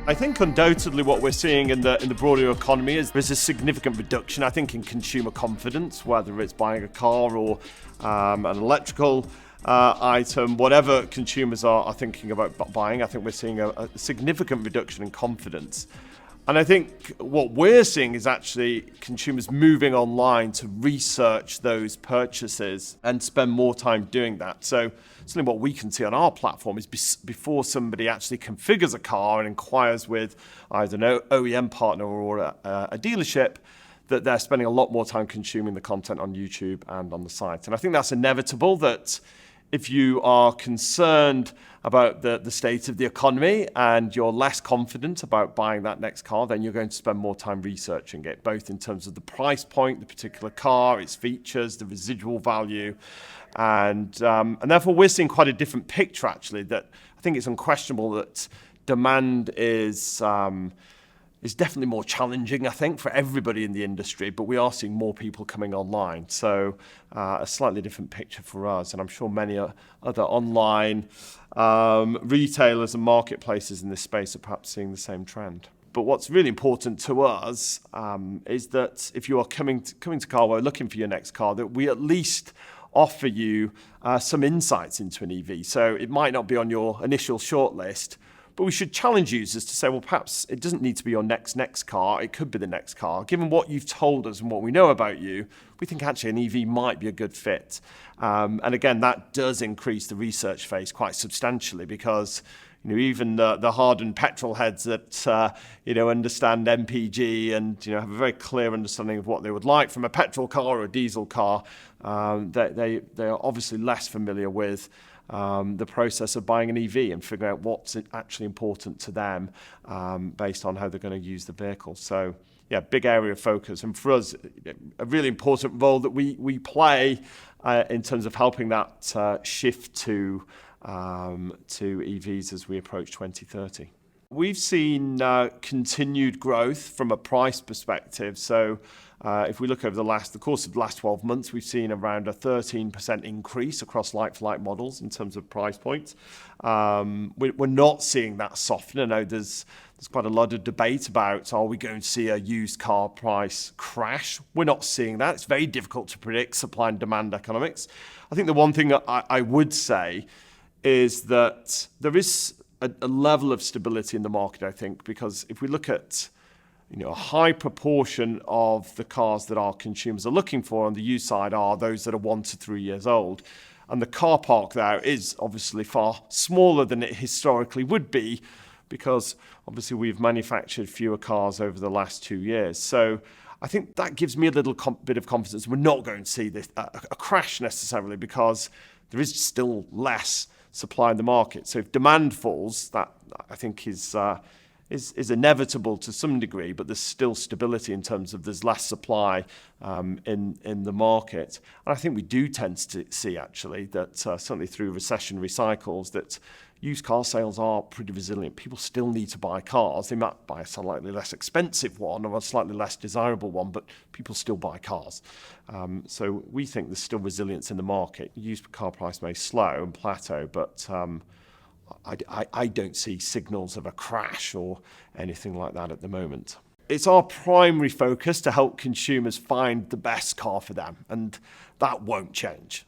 I think undoubtedly what we're seeing in the broader economy is there's a significant reduction, I think, in consumer confidence, whether it's buying a car or an electrical item, whatever consumers are thinking about buying. I think we're seeing a significant reduction in confidence. And I think what we're seeing is actually consumers moving online to research those purchases and spend more time doing that. So certainly what we can see on our platform is before somebody actually configures a car and inquires with either an OEM partner or a dealership, that they're spending a lot more time consuming the content on YouTube and on the site. And I think that's inevitable, that if you are concerned about the state of the economy and you're less confident about buying that next car, then you're going to spend more time researching it, both in terms of the price point, the particular car, its features, the residual value. And therefore we're seeing quite a different picture, actually, that I think it's unquestionable that demand is definitely more challenging, I think, for everybody in the industry, but we are seeing more people coming online. So a slightly different picture for us, and I'm sure many other online retailers and marketplaces in this space are perhaps seeing the same trend. But what's really important to us is that if you are coming to CarWow looking for your next car, that we at least offer you some insights into an EV. So it might not be on your initial shortlist, but we should challenge users to say, well, perhaps it doesn't need to be your next car. It could be the next car. Given what you've told us and what we know about you, we think actually an EV might be a good fit. And again, that does increase the research phase quite substantially, because even the hardened petrol heads that understand MPG and have a very clear understanding of what they would like from a petrol car or a diesel car, they are obviously less familiar with the process of buying an EV and figuring out what's actually important to them based on how they're going to use the vehicle. So yeah, big area of focus, and for us, a really important role that we play in terms of helping that shift to EVs as we approach 2030. We've seen continued growth from a price perspective. So if we look over the course of the last 12 months, we've seen around a 13% increase across like-for-like models in terms of price points. We're not seeing that soften. I know there's quite a lot of debate about, are we going to see a used car price crash? We're not seeing that. It's very difficult to predict supply and demand economics. I think the one thing that I would say is that there is a level of stability in the market, I think, because if we look at a high proportion of the cars that our consumers are looking for on the used side are those that are 1 to 3 years old. And the car park there is obviously far smaller than it historically would be, because obviously we've manufactured fewer cars over the last 2 years. So I think that gives me a little bit of confidence. We're not going to see this a crash necessarily, because there is still less supply in the market. So if demand falls, that I think is inevitable to some degree, but there's still stability in terms of there's less supply in the market. And I think we do tend to see actually that certainly through recessionary cycles, that used car sales are pretty resilient. People still need to buy cars. They might buy a slightly less expensive one or a slightly less desirable one, but people still buy cars. So we think there's still resilience in the market. Used car price may slow and plateau, but I don't see signals of a crash or anything like that at the moment. It's our primary focus to help consumers find the best car for them, and that won't change.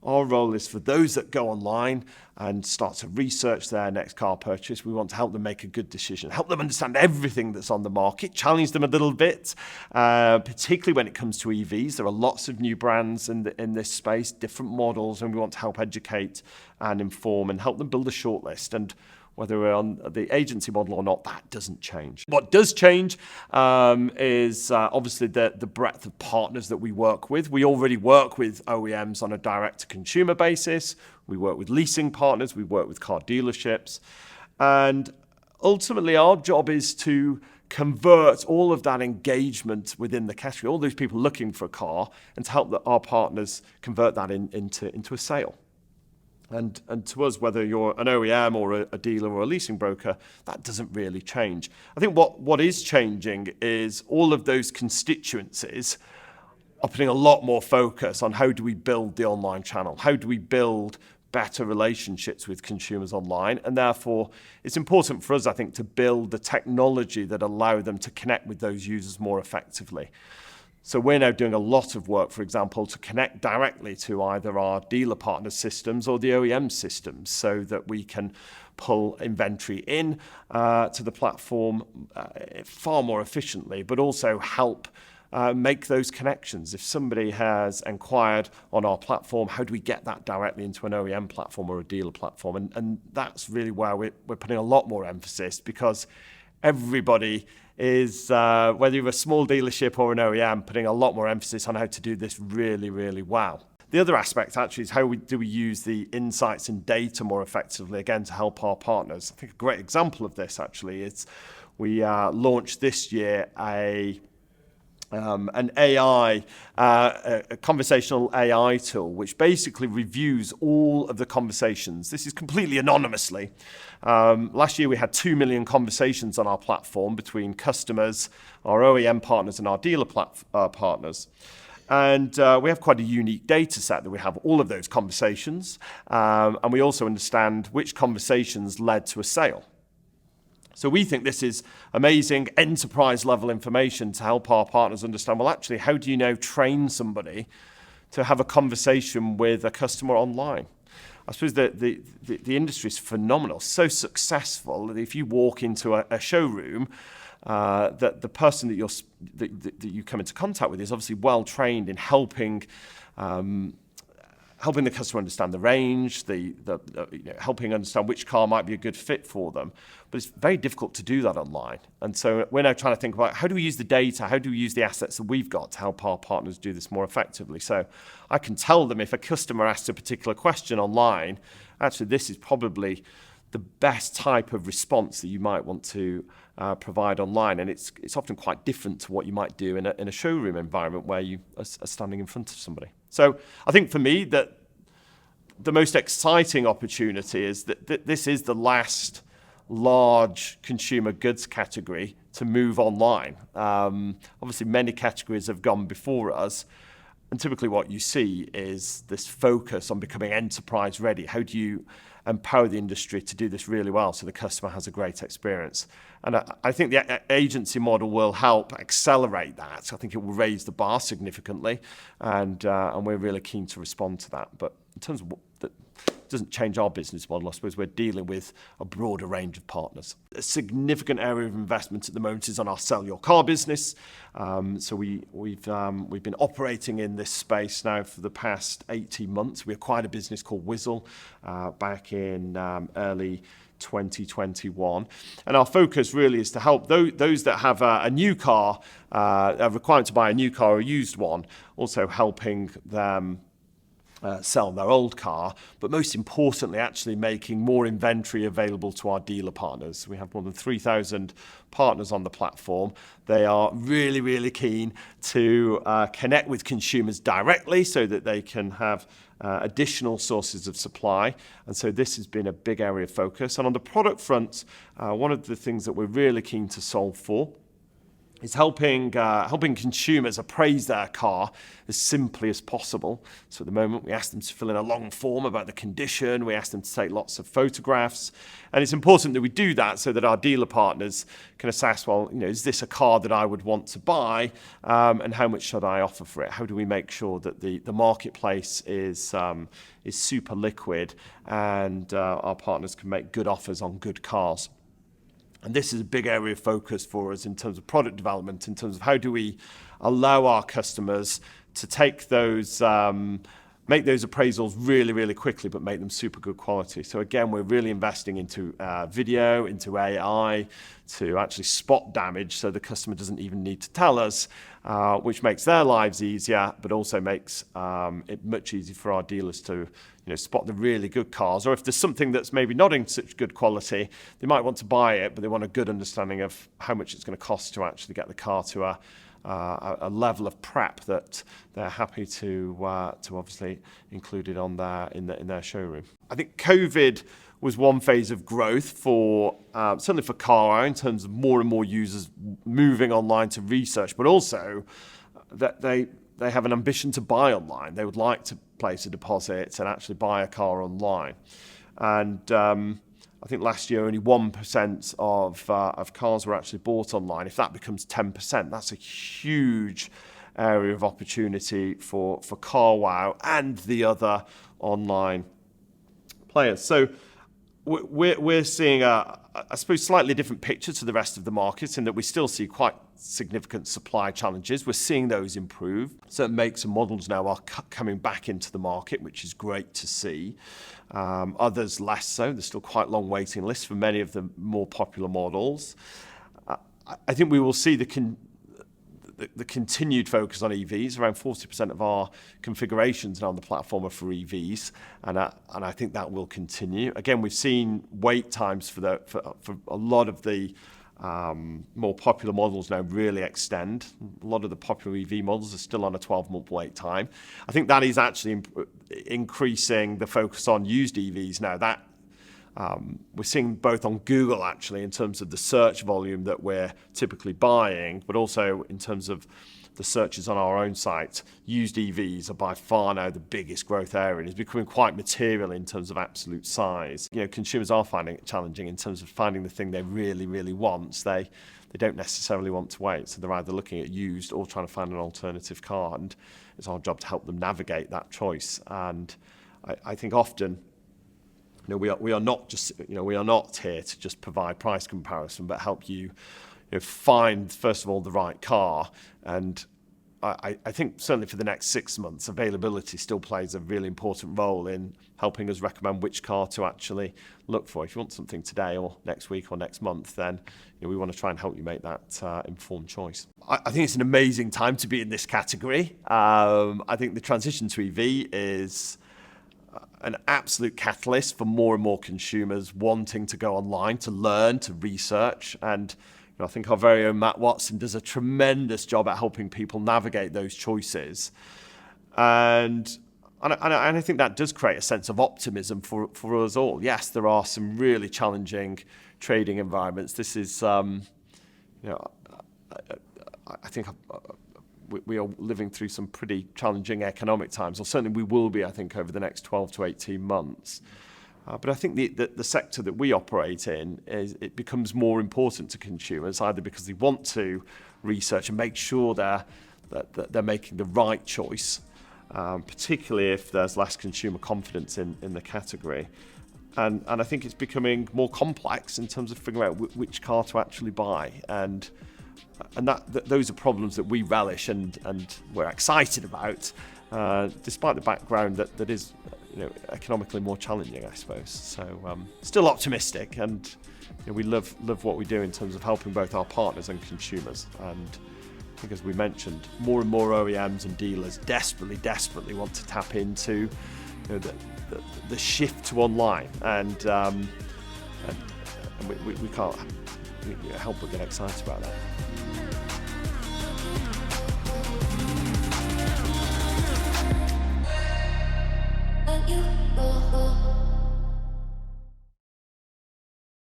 Our role is for those that go online and start to research their next car purchase. We want to help them make a good decision, help them understand everything that's on the market, challenge them a little bit, particularly when it comes to EVs. There are lots of new brands in this space, different models, and we want to help educate and inform and help them build a shortlist. And whether we're on the agency model or not, that doesn't change. What does change is obviously the breadth of partners that we work with. We already work with OEMs on a direct-to-consumer basis. We work with leasing partners. We work with car dealerships. And ultimately, our job is to convert all of that engagement within the category, all those people looking for a car, and to help our partners convert that into a sale. And to us, whether you're an OEM or a dealer or a leasing broker, that doesn't really change. I think what is changing is all of those constituencies are putting a lot more focus on how do we build the online channel? How do we build better relationships with consumers online. And therefore, it's important for us, I think, to build the technology that allow them to connect with those users more effectively. So we're now doing a lot of work, for example, to connect directly to either our dealer partner systems or the OEM systems so that we can pull inventory in to the platform far more efficiently, but also help make those connections. If somebody has inquired on our platform, how do we get that directly into an OEM platform or a dealer platform? And that's really where we're putting a lot more emphasis, because everybody is, whether you're a small dealership or an OEM, putting a lot more emphasis on how to do this really, really well. The other aspect actually is how do we use the insights and data more effectively, again, to help our partners. I think a great example of this actually is we launched this year an AI, a conversational AI tool, which basically reviews all of the conversations. This is completely anonymously. Last year we had 2 million conversations on our platform between customers, our OEM partners and our dealer partners. And we have quite a unique data set that we have all of those conversations. And we also understand which conversations led to a sale. So we think this is amazing enterprise level information to help our partners understand, well, actually, how do you now train somebody to have a conversation with a customer online? I suppose that the industry is phenomenal, so successful that if you walk into a showroom, that the person that you come into contact with is obviously well trained in helping the customer understand the range, helping understand which car might be a good fit for them. But it's very difficult to do that online. And so we're now trying to think about how do we use the data, how do we use the assets that we've got to help our partners do this more effectively. So I can tell them if a customer asks a particular question online, actually this is probably the best type of response that you might want to provide online. And it's often quite different to what you might do in a showroom environment where you are standing in front of somebody. So I think for me that the most exciting opportunity is that this is the last large consumer goods category to move online. Obviously, many categories have gone before us. And typically what you see is this focus on becoming enterprise ready. How do you empower the industry to do this really well so the customer has a great experience? And I think the agency model will help accelerate that. I think it will raise the bar significantly, and we're really keen to respond to that. But in terms of that, doesn't change our business model. I suppose we're dealing with a broader range of partners. A significant area of investment at the moment is on our Sell Your Car business. So we've been operating in this space now for the past 18 months. We acquired a business called Whizzle back in early 2021. And our focus really is to help those that have a new car, a requirement to buy a new car or a used one, also helping them sell their old car, but most importantly, actually making more inventory available to our dealer partners. We have more than 3,000 partners on the platform. They are really, really keen to connect with consumers directly so that they can have additional sources of supply. And so this has been a big area of focus. And on the product front, one of the things that we're really keen to solve for is helping consumers appraise their car as simply as possible. So at the moment, we ask them to fill in a long form about the condition. We ask them to take lots of photographs. And it's important that we do that so that our dealer partners can assess, well, is this a car that I would want to buy? And how much should I offer for it? How do we make sure that the marketplace is super liquid and our partners can make good offers on good cars? And this is a big area of focus for us in terms of product development, in terms of how do we allow our customers to take those, make those appraisals really, really quickly, but make them super good quality. So again, we're really investing into video, into AI, to actually spot damage so the customer doesn't even need to tell us, which makes their lives easier, but also makes it much easier for our dealers to spot the really good cars. Or if there's something that's maybe not in such good quality, they might want to buy it, but they want a good understanding of how much it's going to cost to actually get the car to a level of prep that they're happy to obviously include it on in their showroom. I think COVID was one phase of growth for certainly for carwow in terms of more and more users moving online to research, but also that they have an ambition to buy online. They would like to place a deposit and actually buy a car online. And I think last year only 1% of cars were actually bought online. If that becomes 10%, that's a huge area of opportunity for CarWow and the other online players. So we're seeing I suppose, slightly different picture to the rest of the market in that we still see quite significant supply challenges. We're seeing those improve. Certain makes and models now are coming back into the market, which is great to see. Others less so. There's still quite long waiting lists for many of the more popular models. I think we will see the continued focus on EVs. Around 40% of our configurations now on the platform are for EVs, and I think that will continue. Again, we've seen wait times for a lot of the more popular models now really extend. A lot of the popular EV models are still on a 12-month wait time. I think that is actually increasing the focus on used EVs now. That we're seeing both on Google actually in terms of the search volume that we're typically buying, but also in terms of the searches on our own site. Used EVs are by far now the biggest growth area, and it's becoming quite material in terms of absolute size. You know, consumers are finding it challenging in terms of finding the thing they really, really want. They don't necessarily want to wait, so they're either looking at used or trying to find an alternative car, and it's our job to help them navigate that choice. And I think often, you know, we are not just, you know, we are not here to just provide price comparison, but help you, find first of all the right car. And I think certainly for the next 6 months, availability still plays a really important role in helping us recommend which car to actually look for. If you want something today or next week or next month, then we want to try and help you make that informed choice. I think it's an amazing time to be in this category. I think the transition to EV is an absolute catalyst for more and more consumers wanting to go online, to learn, to research. And I think our very own Matt Watson does a tremendous job at helping people navigate those choices. And I think that does create a sense of optimism for us all. Yes, there are some really challenging trading environments. This is, I think we are living through some pretty challenging economic times, or certainly we will be, I think, over the next 12 to 18 months. But I think the sector that we operate in, it becomes more important to consumers, either because they want to research and make sure that they're making the right choice, particularly if there's less consumer confidence in the category. And I think it's becoming more complex in terms of figuring out which car to actually buy. And those are problems that we relish and we're excited about, despite the background that is economically more challenging, I suppose. So still optimistic, and we love what we do in terms of helping both our partners and consumers. And I think, as we mentioned, more and more OEMs and dealers desperately want to tap into the shift to online, and we can't help but get excited about that.